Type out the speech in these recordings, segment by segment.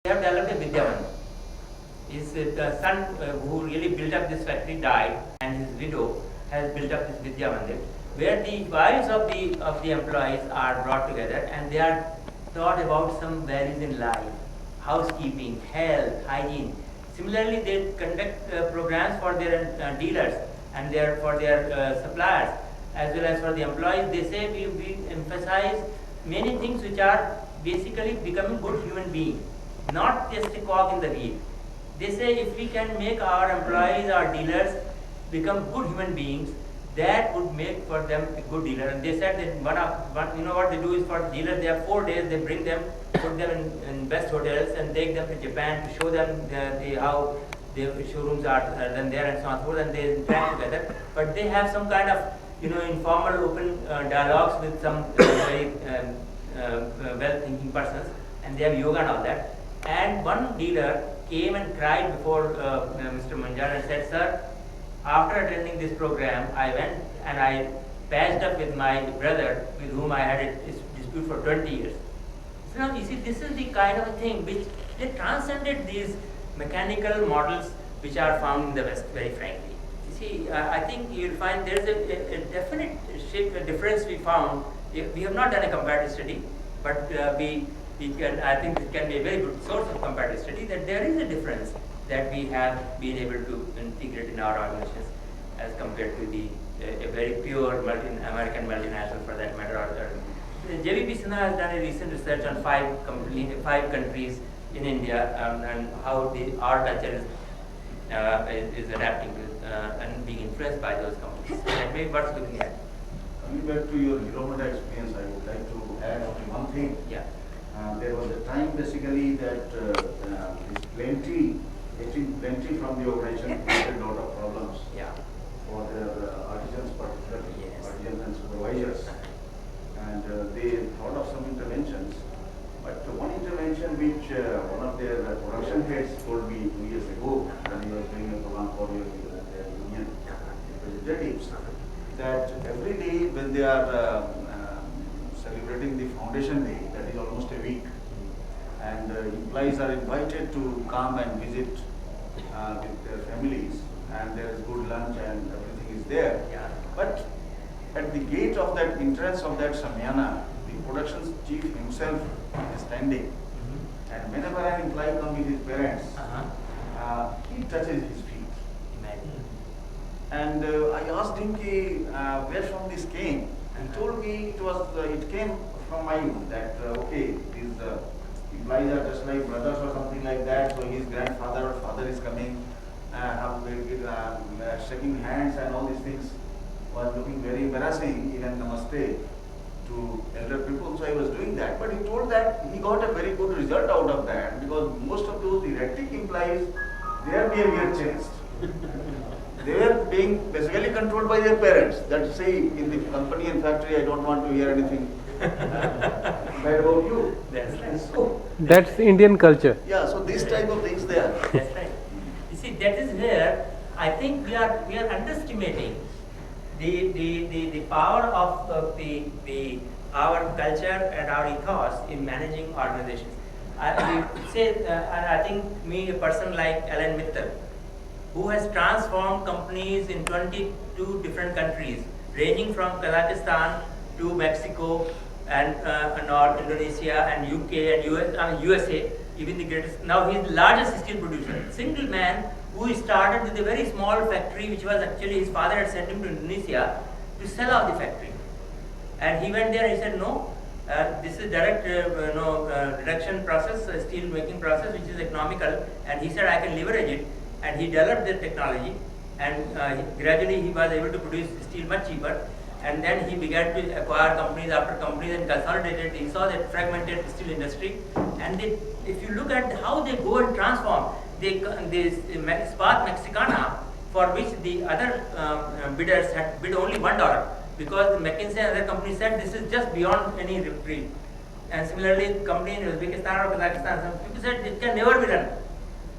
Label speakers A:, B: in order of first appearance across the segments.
A: They have developed a Vidyavan. His son, who really built up this factory, died, and his widow has built up this Vidya Mandir, where the wives of the employees are brought together and they are taught about some values in life, housekeeping, health, hygiene. Similarly, they conduct programs for their dealers and for their suppliers, as well as for the employees. They say we emphasize many things which are basically becoming good human beings, not just a cog in the wheel. They say if we can make our employees, our dealers, become good human beings, that would make for them a good dealer. And they said that you know what they do is for dealers, they have 4 days, they bring them, put them in best hotels and take them to Japan to show them how the showrooms are done there and so on and so forth, and they interact together. But they have some kind of informal open dialogues with some very well-thinking persons, and they have yoga and all that. And one dealer came and cried before Mr. Manjar and said, "Sir, after attending this program, I went and I patched up with my brother with whom I had a dispute for 20 years. So now you see, this is the kind of a thing which they transcended these mechanical models which are found in the West, very frankly. You see, I think you'll find there is a definite difference we found. We have not done a comparative study, but I think it can be a very good source of comparative study, that there is a difference that we have been able to integrate in our organizations as compared to a very pure American multinational, for that matter. JVP Sinha has done a recent research on 5 countries in India and how our culture is adapting to and being influenced by those companies. That may be worth looking at.
B: Coming back to your Eurometa experience, I would like to add only one thing.
A: Yeah.
B: There was a time basically that this getting plenty from the organization created a lot of problems for their artisans, particularly artisans and supervisors. And they thought of some interventions. But one intervention which one of their production heads told me 2 years ago when he was doing a program for their union representatives, that every day when they are celebrating the foundation day, that is almost a week, and employees are invited to come and visit with their families, and there is good lunch and everything is there. But at the gate of that entrance of that Samyana, the production chief himself is standing, and whenever an employee comes with his parents, he touches his feet. And I asked him where from this came. He told me it came from my youth, that okay, these employees are just like brothers or something like that. So his grandfather or father is coming, shaking hands and all these things was looking very embarrassing, even namaste to elder people. So I was doing that, but he told that he got a very good result out of that, because most of those erratic employees, their behavior changed. They were being basically controlled by their parents. That say in the company and factory, I don't want to hear anything bad about you.
A: That's right.
B: So,
C: that's Indian culture.
B: yeah, so these type of things there.
A: That's right. You see, that is where I think we are underestimating the power of our culture and our ethos in managing organizations. I think a person like Alan Mittal, who has transformed companies in 22 different countries, ranging from Kazakhstan to Mexico and Indonesia and UK and USA, even the greatest. Now he is the largest steel producer. Single man who started with a very small factory, which was actually his father had sent him to Indonesia to sell off the factory. And he went there and he said, no, this is direct reduction process, steel making process, which is economical. And he said, I can leverage it. And he developed the technology, and gradually he was able to produce steel much cheaper. And then he began to acquire companies after companies and consolidated. He saw that fragmented steel industry, and if you look at how they go and transform, Spark Mexicana, for which the other bidders had bid only $1, because the McKinsey and other companies said this is just beyond any reprieve. And similarly, the company in Uzbekistan or Kazakhstan, some people said it can never be done.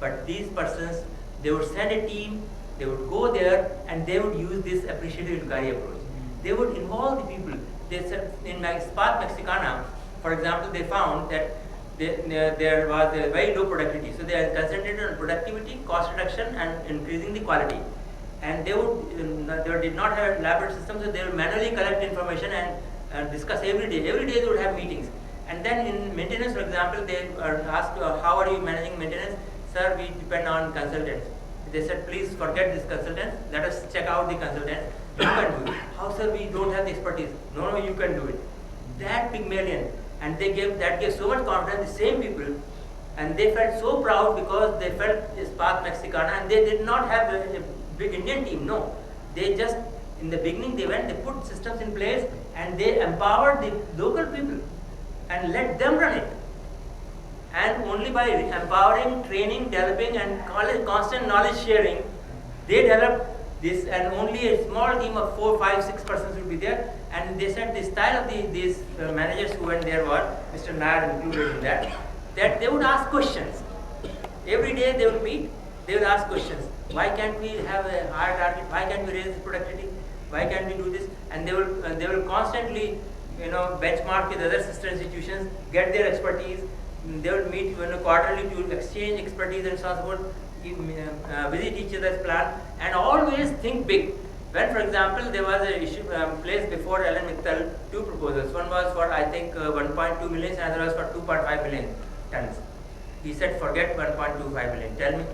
A: But these persons, they would send a team, they would go there, and they would use this appreciative inquiry approach. They would involve the people. They said in Spark Mexicana, for example, they found that there was a very low productivity. So they are concentrated on productivity, cost reduction, and increasing the quality. And they did not have elaborate systems, so they would manually collect information and discuss every day. Every day they would have meetings. And then in maintenance, for example, they are asked, how are you managing maintenance? Sir, we depend on consultants. They said, please forget this consultant. Let us check out the consultant. You can do it. How, sir, we don't have the expertise? No, you can do it. That Pygmalion. And that gave so much confidence, the same people, and they felt so proud because they felt Spark Mexicana, and they did not have a big Indian team. No, they just, in the beginning, they put systems in place, and they empowered the local people and let them run it. And only by empowering, training, developing, and constant knowledge sharing, they developed this, and only a small team of 4, 5, 6 persons will be there. And they said the style of these managers who went there were, Mr. Nair included in that they would ask questions. Every day they would meet, they would ask questions. Why can't we have a higher target? Why can't we raise the productivity? Why can't we do this? And they will constantly, benchmark with other sister institutions, get their expertise. They would meet quarterly to exchange expertise and so on, so forth, visit each other's plan, and always think big. When, for example, there was an issue placed before Alan Mittal, 2 proposals. One was for, I think, 1.2 million, and another was for 2.5 million tons. He said, forget 1.25 million. Tell me,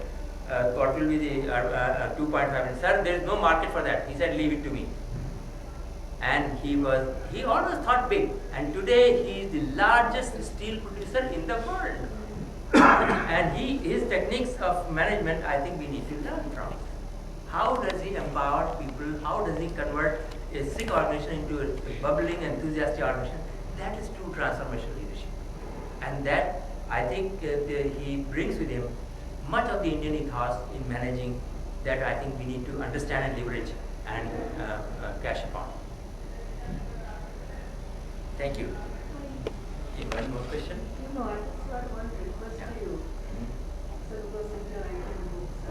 A: what will be the 2.5 million? Sir, there is no market for that. He said, leave it to me. And he always thought big. And today, he is the largest steel producer in the world. And his techniques of management, I think we need to learn from. How does he empower people? How does he convert a sick organization into a bubbling, enthusiastic organization? That is true transformational leadership. And that, I think, he brings with him much of the Indian ethos in managing that I think we need to understand and leverage and cash upon. Thank you. One more question?
C: No, I just got one request to you. So, because if you're writing books,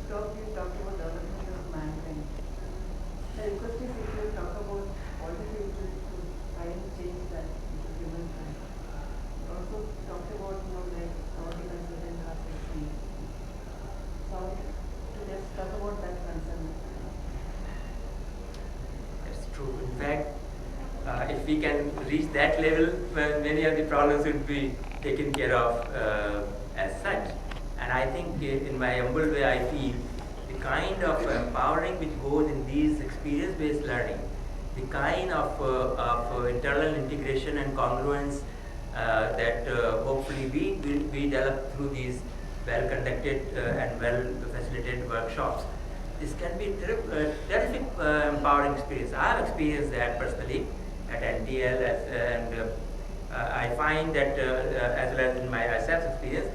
C: you talked about development of mankind. The request is if you talk about all the futures to try and change that into humankind. You also talked about like how the consultant has experience. So to just talk about that concern.
A: That's true. In fact, if we can reach that level, many of the problems would be taken care of as such. And I think in my humble way, I feel the kind of empowering which goes in these experience-based learning, the kind of internal integration and congruence that hopefully we develop through these well-conducted and well-facilitated workshops. This can be a terrific empowering experience. I have experienced that personally at NTL, and I find that as well as in my ISABS experience.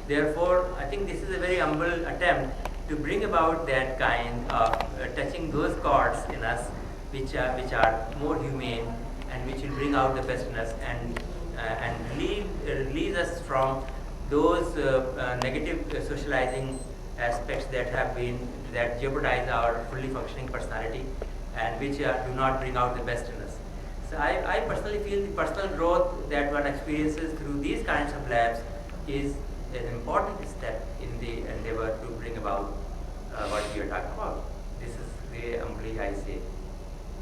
A: Therefore, I think this is a very humble attempt to bring about that kind of touching those chords in us which are more humane and which will bring out the best in us and release us from those negative socializing aspects that jeopardize our fully functioning personality and which do not bring out the best in us. So I personally feel the personal growth that one experiences through these kinds of labs is an important step in the endeavor to bring about what we are talking about. This is the humbly I say.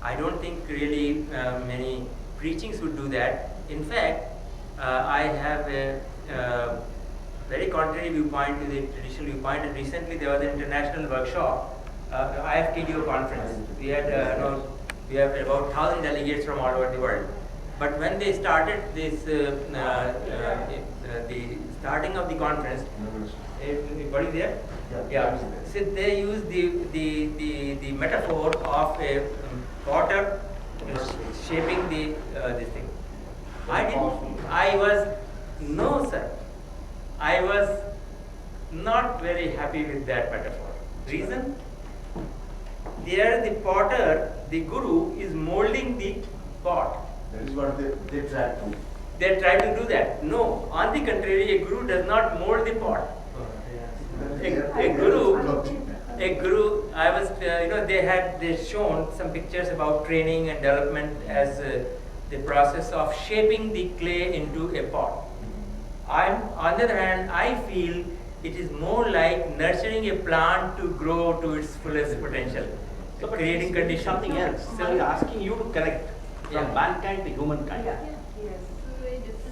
A: I don't think really many preachings would do that. In fact, I have a very contrary viewpoint to the traditional viewpoint. And recently there was an international workshop, IFTDO conference. We had we have about 1,000 delegates from all over the world. But when they started this, the starting of the conference, everybody there? Yeah. So they used the metaphor of a potter shaping this thing. No sir. I was not very happy with that metaphor. Reason? There the potter, the guru, is molding the pot.
B: That is what they try to.
A: They try to do that. No, on the contrary, a guru does not mold the pot. A guru. I was, they shown some pictures about training and development as the process of shaping the clay into a pot. On the other hand, I feel it is more like nurturing a plant to grow to its fullest potential,
D: So, but
A: creating
D: he's
A: conditions.
D: something else. So he's asking you to connect from mankind to humankind.
C: Yeah, yes.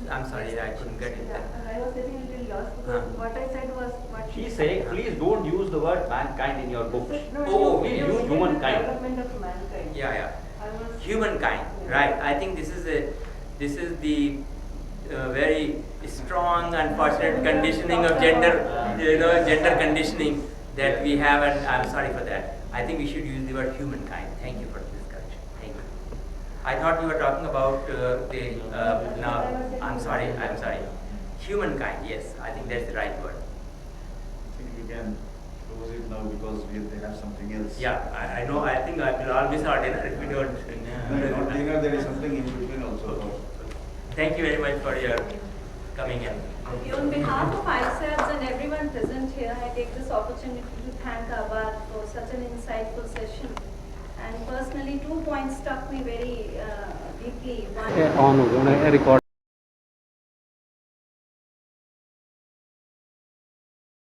A: I'm sorry, I couldn't get it.
C: Yeah, I was getting a little lost because what I said was what
D: She's saying, please don't use the word mankind in your books.
C: No,
A: Oh,
C: you
D: please
C: you
D: use
C: said
D: humankind.
C: Development of mankind.
A: Yeah.
C: I was
A: Humankind, right? I think this is the very strong, unfortunate conditioning of gender, gender conditioning that we have, and I'm sorry for that. I think we should use the word humankind. Thank you for this correction. Thank you. I thought you were talking about no, I'm sorry. Humankind, yes, I think that's the right word.
B: I think we can close it now because they have something else.
A: Yeah, I know, I think I will all miss our dinner if we don't.
B: No, not dinner, there is something in between also.
A: Thank you very much for your coming in.
E: Okay, on behalf of ISABS and everyone present here, I take this opportunity to thank Ahmad for such an insightful session. And personally, 2 points struck me very deeply. One,
F: on record